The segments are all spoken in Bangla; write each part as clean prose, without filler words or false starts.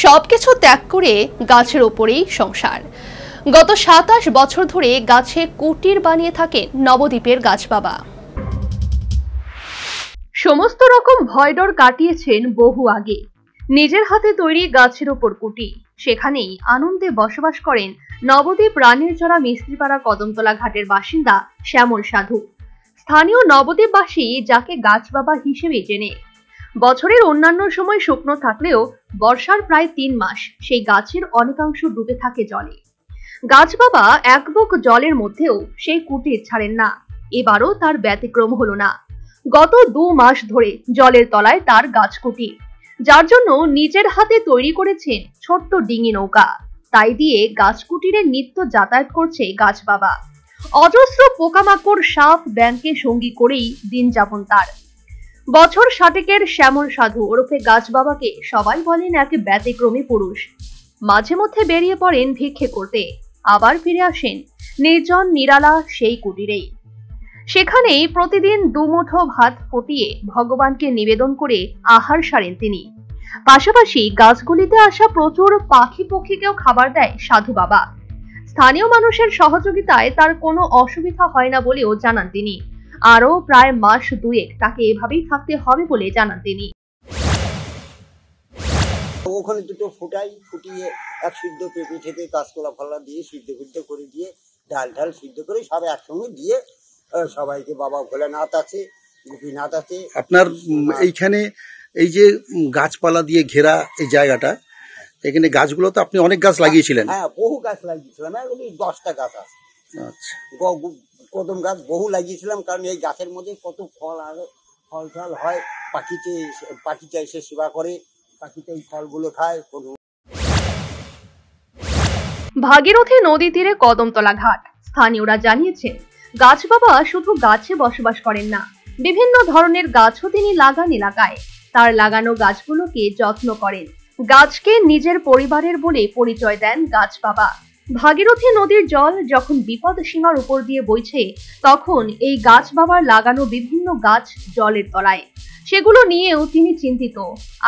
সবকিছু ত্যাগ করে গাছের ওপরেই সংসার। গত ২৭ বছর ধরে গাছে কুটির বানিয়ে থাকেন নবদ্বীপের গাছ বাবা। সমস্ত রকম ভয় ডর কাটিয়েছেন বহু আগে। নিজের হাতে তৈরি গাছের ওপর কুটি, সেখানেই আনন্দে বসবাস করেন নবদ্বীপ রানীরচরা মিস্ত্রিপাড়া কদমতলা ঘাটের বাসিন্দা শ্যামল সাধু। স্থানীয় নবদ্বীপবাসী যাকে গাছ বাবা হিসেবে চেনে। বছরের অন্যান্য সময় শুকনো থাকলেও বর্ষার প্রায় ৩ মাস সেই গাছের অনেকাংশ ডুবে থাকে জলে। গাছ বাবা এক বুক জলের মধ্যেও সেই কুটির ছাড়েন না। এবারও তার ব্যতিক্রম হলো না। গত ২ মাস ধরে জলের তলায় তার গাছ কুটির, যার জন্য নিজের হাতে তৈরি করেছেন ছোট্ট ডিঙি নৌকা। তাই দিয়ে গাছ কুটিরে নিত্য যাতায়াত করছে গাছ বাবা। অজস্র পোকামাকড়, সাপ, ব্যাঙকে সঙ্গী করেই দিন যাপন তার। বছর ৬০-এর শ্যামল সাধু ওরফে গাছ বাবাকে সবাই বলেন এক ব্যতিক্রমী পুরুষ। মাঝে মধ্যে বেরিয়ে পড়েন ভিক্ষে করতে, আবার ফিরে আসেন নির্জন নিরালা সেই কুটিরেই। সেখানেই প্রতিদিন ২ মুঠো ভাত ফুটিয়ে ভগবানকে নিবেদন করে আহার সারেন তিনি। পাশাপাশি গাছগুলিতে আসা প্রচুর পাখি পক্ষীকেও খাবার দেয় সাধু বাবা। স্থানীয় মানুষের সহযোগিতায় তার কোনো অসুবিধা হয় না বলেও জানান তিনি। আরও প্রায় মাস ২-১ তাকে এভাবেই থাকতে হবে বলে জানান তিনি। ওখানে দুটো ফুটিয়ে এক সিদ্ধ পেঁপে ঠেপে কাঁচকলা ফলা দিয়ে সিদ্ধ করে দিয়ে ডাল সিদ্ধ করে সব একসঙ্গে দিয়ে সবাইকে, বাবা ভোলেনাথ আছে, গোপীনাথ আছে। আপনার এইখানে এই যে গাছপালা দিয়ে ঘেরা এই জায়গাটা, এখানে গাছগুলো তো আপনি অনেক গাছ লাগিয়েছিলেন? হ্যাঁ, বহু গাছ লাগিয়েছিলাম, এগুলি 10টা গাছ আছে। আচ্ছা, কদম গাছ বহু লাগিয়েছিলাম, কারণ এই গাছের মধ্যে কত ফল হয়। পাখিতে এসে সেবা করে, পাখিতে এই ফলগুলো খায়। ভাগীরথী নদী তীরে কদমতলা ঘাট। স্থানীয়রা জানিয়েছেন গাছ বাবা শুধু গাছে বসবাস করেন না, বিভিন্ন ধরনের গাছও তিনি লাগান এলাকায়। তার লাগানো গাছগুলোকে যত্ন করেন। গাছকে নিজের পরিবারের বলে পরিচয় দেন গাছ বাবা। ভাগীরথী নদীর জল যখন বিপদ সীমার উপর দিয়ে বইছে, তখন এই গাছ বাবার লাগানো বিভিন্ন গাছ জলের তলায়। সেগুলো নিয়েও তিনি চিন্তিত।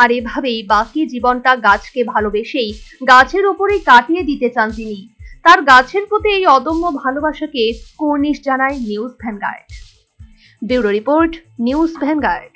আর এভাবেই বাকি জীবনটা গাছকে ভালোবেসেই গাছের উপরেই কাটিয়ে দিতে চান তিনি। তার গাছের প্রতি এই অদম্য ভালোবাসাকে কুর্নিশ জানায় news vanguard. Bureau report, news vanguard.